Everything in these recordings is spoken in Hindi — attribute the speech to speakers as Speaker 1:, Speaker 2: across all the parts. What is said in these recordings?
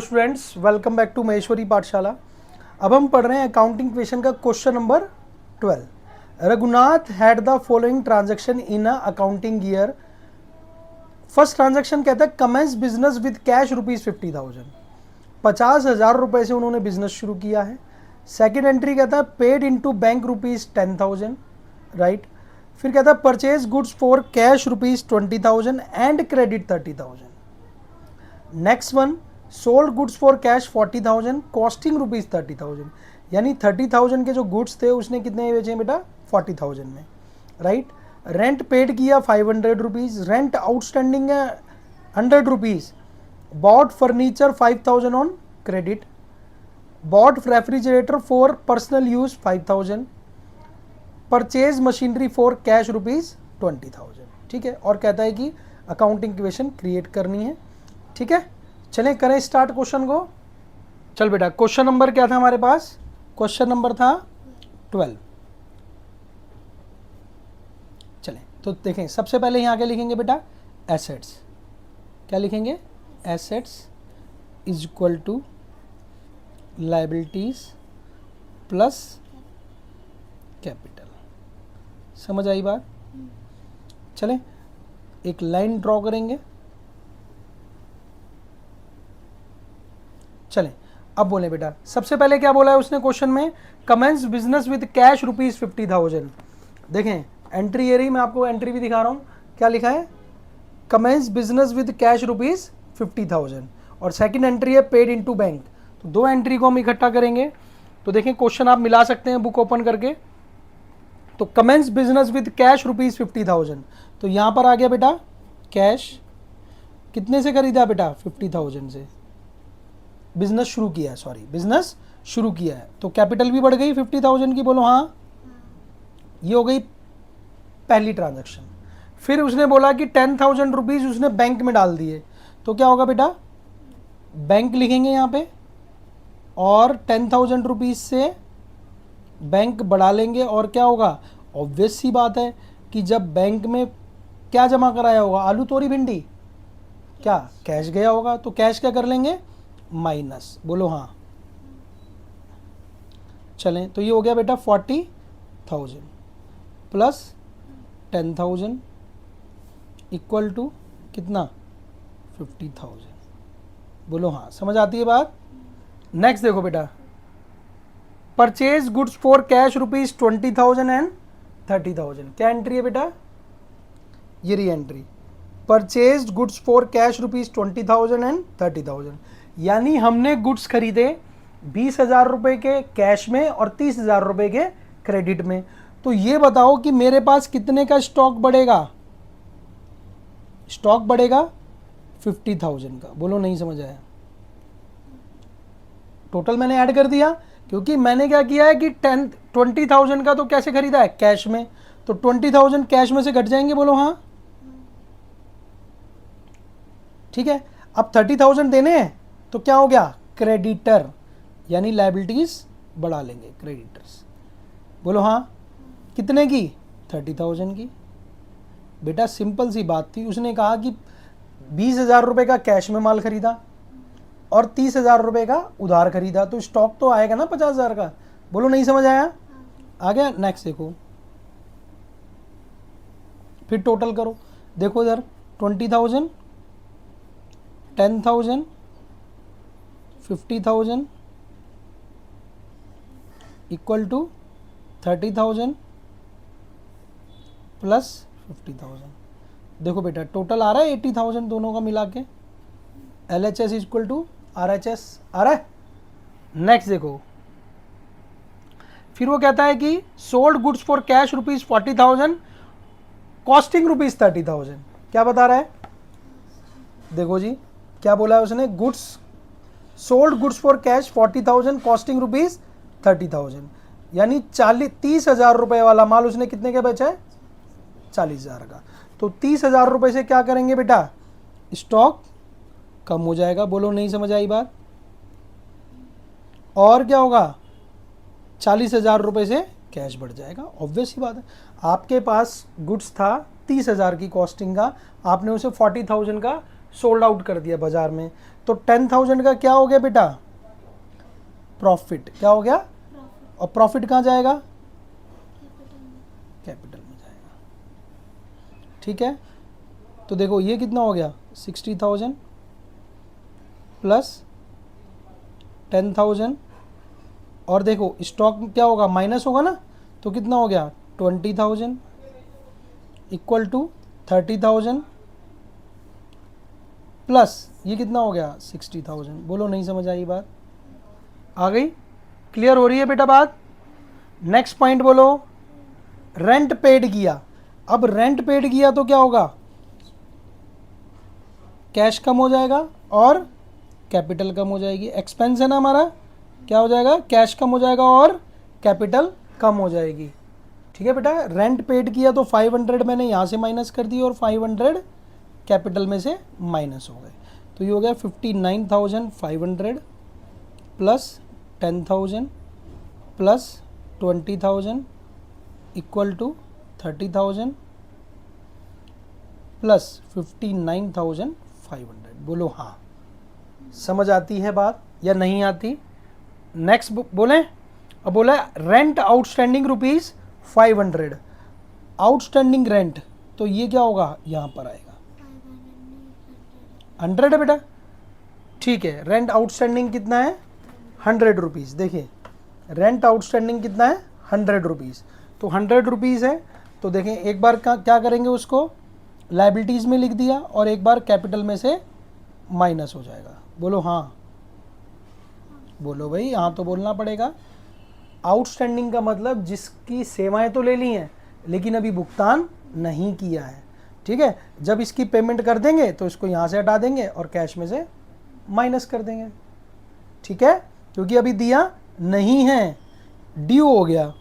Speaker 1: Students, welcome back to Maheshwari Pathshala. अब हम पढ़ रहे हैं अकाउंटिंग क्वेश्चन का question number 12। Raghunath had the following transaction in a accounting year. First transaction कहता है कमेंस बिजनेस विद कैश ₹50,000। 50,000 रुपए से उन्होंने बिजनेस शुरू किया है। सेकेंड एंट्री कहता है पेड इनटू बैंक ₹10,000, राइट। फिर कहता है purchase goods for cash ₹20,000 and credit 30,000। Next one sold goods for cash 40,000 costing ₹30,000, यानी 30,000 के जो गुड्स थे उसने कितने बेचे बेटा 40,000 में, राइट। रेंट पेड किया 500 रुपीज़, रेंट आउटस्टैंडिंग है 100 rupees. Bought furniture 5,000 on credit. Bought refrigerator for personal use 5,000। Purchase machinery for cash ₹20,000, ठीक है। और कहता है कि अकाउंटिंग इक्वेशन क्रिएट करनी है, ठीक है। चलें करें स्टार्ट क्वेश्चन को। चल बेटा, क्वेश्चन नंबर क्या था हमारे पास? क्वेश्चन नंबर था 12। चलें तो देखें, सबसे पहले यहाँ क्या लिखेंगे बेटा, एसेट्स। क्या लिखेंगे? Assets is equal to liabilities plus capital. समझ आई बात? चलें एक लाइन ड्रॉ करेंगे। चलें अब बोले बेटा, सबसे पहले क्या बोला है उसने क्वेश्चन में, कमेंस बिजनेस विद कैश ₹50,000। देखें एंट्री ये रही, मैं आपको एंट्री भी दिखा रहा हूँ। क्या लिखा है? कमेंस बिजनेस विद कैश ₹50,000 और सेकंड एंट्री है पेड इनटू बैंक। तो दो एंट्री को हम इकट्ठा करेंगे। तो देखें क्वेश्चन आप मिला सकते हैं बुक ओपन करके। तो कमेंस बिजनेस विद कैश ₹50,000, तो यहाँ पर आ गया बेटा कैश। कितने से खरीदा बेटा? 50,000 से बिजनेस शुरू किया है, सॉरी बिजनेस शुरू किया है। तो कैपिटल भी बढ़ गई 50,000 की, बोलो हाँ। ये हो गई पहली ट्रांजैक्शन। फिर उसने बोला कि 10,000 रुपीज़ उसने बैंक में डाल दिए। तो क्या होगा बेटा, बैंक लिखेंगे यहाँ पे और 10,000 रुपीज़ से बैंक बढ़ा लेंगे। और क्या होगा, ऑब्वियस सी बात है कि जब बैंक में क्या जमा कराया होगा, आलू तोरी भिंडी, क्या कैश गया होगा। तो कैश क्या कर लेंगे, माइनस, बोलो हाँ। चलें तो ये हो गया बेटा 40,000 प्लस 10,000 इक्वल टू कितना, 50,000। बोलो हाँ, समझ आती है बात? नेक्स्ट देखो बेटा, purchase goods for cash ₹20,000 and 30,000। क्या एंट्री है बेटा? ये रही entry, purchase goods for cash ₹20,000 and 30,000। यानी हमने गुड्स खरीदे 20,000 रुपए के कैश में और 30,000 रुपए के क्रेडिट में। तो ये बताओ कि मेरे पास कितने का स्टॉक बढ़ेगा? स्टॉक बढ़ेगा 50,000 का। बोलो नहीं समझ आया? टोटल मैंने ऐड कर दिया, क्योंकि मैंने क्या किया है कि 20,000 का तो कैसे खरीदा है, कैश में। तो 20,000 कैश में से घट जाएंगे, बोलो हाँ, ठीक है। अब 30,000 देने हैं तो क्या हो गया, क्रेडिटर, यानी लायबिलिटीज बढ़ा लेंगे, क्रेडिटर्स। बोलो हाँ, कितने की? 30,000 की। बेटा सिंपल सी बात थी, उसने कहा कि 20,000 रुपए का कैश में माल खरीदा और 30,000 रुपए का उधार खरीदा, तो स्टॉक तो आएगा ना 50,000 का। बोलो नहीं समझ आया? आ गया? नेक्स्ट देखो, फिर टोटल करो। देखो इधर 20,000, 10,000, 50,000 इक्वल टू 30,000 प्लस 50,000। देखो बेटा टोटल आ रहा है 80,000 दोनों का मिला के। LHS इक्वल टू RHS आ रहा है। नेक्स्ट देखो, फिर वो कहता है कि sold goods for cash ₹40,000 costing ₹30,000। क्या बता रहा है? देखो जी क्या बोला है उसने, goods sold goods for cash 40,000 costing ₹30,000, यानी 30,000 रुपए वाला माल उसने कितने का बेचा है? 40,000 का। तो 30,000 रुपए से क्या करेंगे बेटा, स्टॉक कम हो जाएगा। बोलो नहीं समझ आई बात? और क्या होगा, 40,000 रुपए से कैश बढ़ जाएगा। ऑब्वियस ही बात है, आपके पास गुड्स था 30,000 की कॉस्टिंग का, आपने उसे 40,000 का सोल्ड आउट कर दिया बाजार में, तो तो 10,000 का क्या हो गया बेटा? प्रॉफिट। क्या हो गया? और प्रॉफिट कहाँ जाएगा? कैपिटल में जाएगा। ठीक है, तो देखो ये कितना हो गया? 60,000 प्लस 10,000, और देखो स्टॉक क्या होगा? माइनस होगा ना, तो कितना हो गया? 20,000 इक्वल टू 30,000 प्लस ये कितना हो गया? 60,000। बोलो नहीं समझ आई बात? आ गई? क्लियर हो रही है बेटा बात? नेक्स्ट पॉइंट बोलो। रेंट पेड किया। अब रेंट पेड किया तो क्या होगा? कैश कम हो जाएगा और कैपिटल कम हो जाएगी। एक्सपेंस है ना हमारा, क्या हो जाएगा? कैश कम हो जाएगा और कैपिटल कम हो जाएगी। ठीक है बेटा, रेंट पेड किया तो 500 मैंने यहाँ से माइनस कर दी और 500 कैपिटल में से माइनस हो गए, तो ये हो गया 59,500 plus 10,000 plus 20,000 equal to 30,000 plus 59,500। बोलो हाँ, समझ आती है बात या नहीं आती? नेक्स्ट बोलें। अब बोला rent outstanding rupees 500, outstanding rent, तो ये क्या होगा? यहाँ पर आएगा 100 है बेटा। ठीक है, रेंट आउटस्टैंडिंग कितना है? 100 रुपीज़। देखिए रेंट आउटस्टैंडिंग कितना है? 100 रुपीज़। तो 100 रुपीज़ है, तो देखें एक बार क्या करेंगे, उसको लाइबिलिटीज़ में लिख दिया और एक बार कैपिटल में से माइनस हो जाएगा। बोलो हाँ, बोलो भाई हाँ, तो बोलना पड़ेगा। आउटस्टैंडिंग का मतलब जिसकी सेवाएं तो ले ली हैं लेकिन अभी भुगतान नहीं किया है। ठीक है, जब इसकी पेमेंट कर देंगे तो इसको यहाँ से हटा देंगे और कैश में से माइनस कर देंगे। ठीक है, क्योंकि अभी दिया नहीं है, ड्यू हो गया।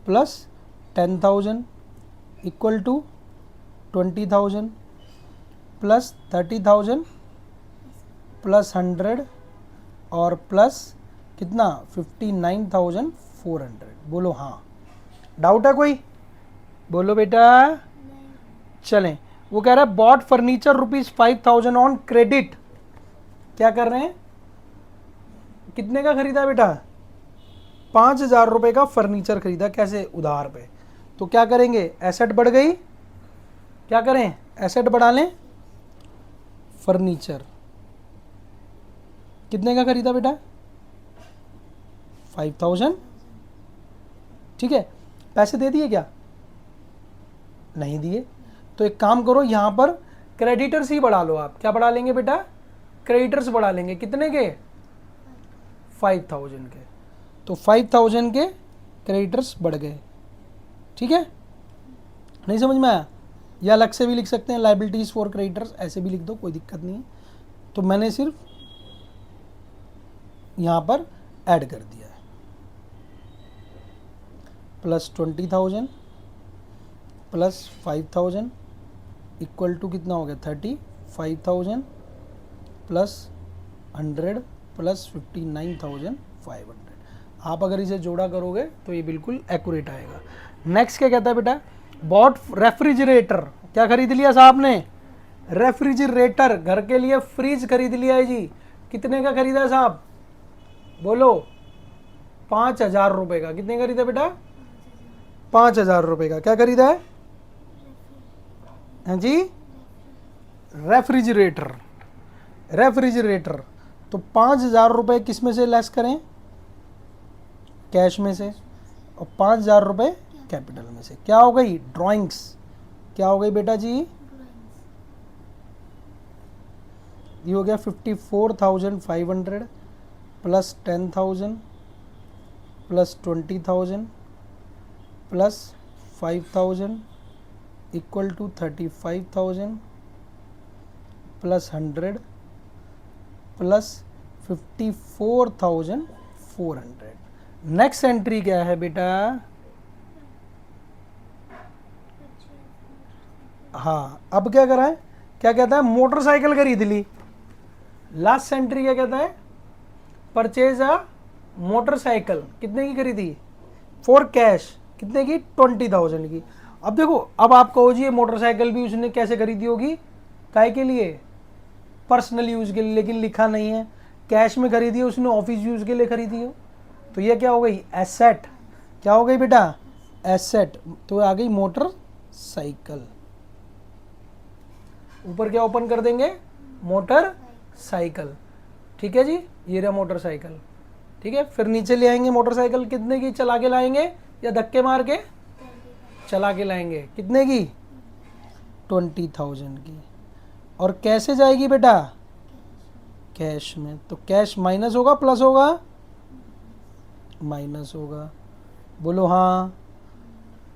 Speaker 1: Plus 10,000 equal to 20,000 plus 30,000 plus 100 और प्लस कितना? 59,400। बोलो हाँ, डाउट है कोई? बोलो बेटा। चलें, वो कह रहा है बॉट फर्नीचर ₹5,000 ऑन क्रेडिट। क्या कर रहे हैं? कितने का खरीदा बेटा? 5,000 रुपये का फर्नीचर खरीदा। कैसे? उधार पे। तो क्या करेंगे? एसेट बढ़ गई, क्या करें? एसेट बढ़ा लें। फर्नीचर कितने का खरीदा बेटा? 5,000। ठीक है, पैसे दे दिए क्या? नहीं दिए। तो एक काम करो, यहां पर क्रेडिटर्स ही बढ़ा लो। आप क्या बढ़ा लेंगे बेटा? क्रेडिटर्स बढ़ा लेंगे। कितने के? 5,000 के। तो 5,000 के क्रेडिटर्स बढ़ गए। ठीक है, नहीं समझ में आया? या अलग से भी लिख सकते हैं, लाइबिलिटीज फॉर क्रेडिटर्स, ऐसे भी लिख दो, कोई दिक्कत नहीं है। तो मैंने सिर्फ यहां पर ऐड कर दिया है। प्लस 20,000 प्लस 5,000 इक्वल टू कितना हो गया? 35,000 प्लस 100 प्लस 59,500। आप अगर इसे जोड़ा करोगे तो ये बिल्कुल एक्यूरेट आएगा। नेक्स्ट क्या कहता है बेटा? Bought refrigerator. क्या खरीद लिया साहब ने? रेफ्रिजरेटर, घर के लिए फ्रिज खरीद लिया है जी। कितने का खरीदा साहब? बोलो। 5,000 रुपये का। कितने का खरीदा बेटा? 5,000 रुपये का। क्या खरीदा है? हाँ जी, रेफ्रिजरेटर। रेफ्रिजरेटर, तो 5,000 रुपये किस में से लेस करें? कैश में से, और 5,000 रुपये कैपिटल में से। क्या हो गई? ड्राइंग्स। क्या हो गई बेटा जी? ये हो गया 54,500 plus 10,000 plus 20,000 plus 5,000 equal to 35,000 plus 100 plus 54,400। Next entry क्या है बेटा? हाँ, अब क्या करा है? क्या कहता है? मोटरसाइकिल खरीद ली। लास्ट एंट्री क्या कहता है? Purchase a motorcycle. कितने की खरीदी? For cash. कितने की? 20,000 की। अब देखो, अब आप कहो जी ये मोटरसाइकिल भी उसने कैसे खरीदी होगी? काय के लिए? पर्सनल यूज के लिए, लेकिन लिखा नहीं है। कैश में खरीदी है उसने, ऑफिस यूज के लिए खरीदी हो, तो ये क्या हो गई? एसेट। क्या हो गई बेटा? एसेट। तो आ गई मोटर साइकिल। ऊपर क्या ओपन कर देंगे? Motor cycle. ठीक है जी, ये रहा मोटर साइकिल। ठीक है, फिर नीचे ले आएंगे मोटरसाइकिल। कितने की चला के लाएंगे या धक्के मार के? चला के लाएंगे। कितने की? 20,000 की। और कैसे जाएगी बेटा? कैश में। तो कैश माइनस होगा प्लस होगा? माइनस होगा। बोलो हाँ।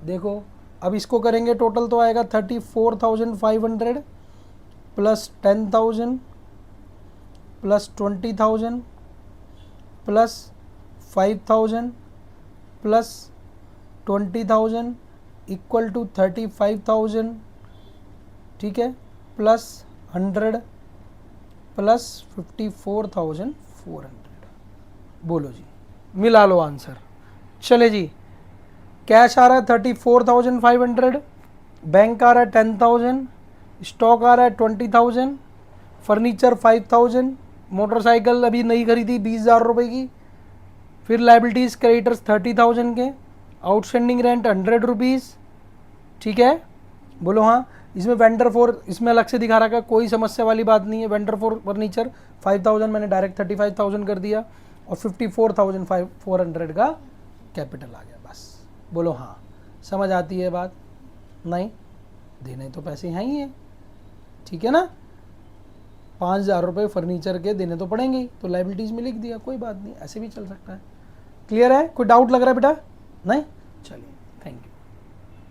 Speaker 1: देखो अब इसको करेंगे टोटल तो आएगा 34,500 plus 10,000 plus 20,000 plus 5,000 plus 20,000 equal to 35,000। ठीक है, प्लस 100 प्लस 54,400। बोलो जी, मिला लो आंसर। चले जी, कैश आ रहा है 34,500, बैंक आ रहा है 10,000, स्टॉक आ रहा है 20,000, फर्नीचर 5,000, मोटरसाइकिल अभी नई खरीदी 20,000 रुपये की, फिर लाइबिलिटीज़ क्रेडिटर्स 30,000 के, आउटस्टैंडिंग रेंट 100 रुपीज़। ठीक है, बोलो हाँ। इसमें वेंडर फॉर इसमें अलग से दिखा रखा है, कोई समस्या वाली बात नहीं है। वेंडर फॉर फर्नीचर 5,000 मैंने डायरेक्ट 35,000 कर दिया और 54,400 का कैपिटल आ गया। बस बोलो हाँ। समझ आती है बात? नहीं, देने तो पैसे हैं ही है। ठीक है ना, 5,000 रुपये फर्नीचर के देने तो पड़ेंगे ही, तो लाइबिलिटीज़ में लिख दिया, कोई बात नहीं, ऐसे भी चल सकता है। क्लियर है? कोई डाउट लग रहा है बेटा? नहीं? चलिए, थैंक यू।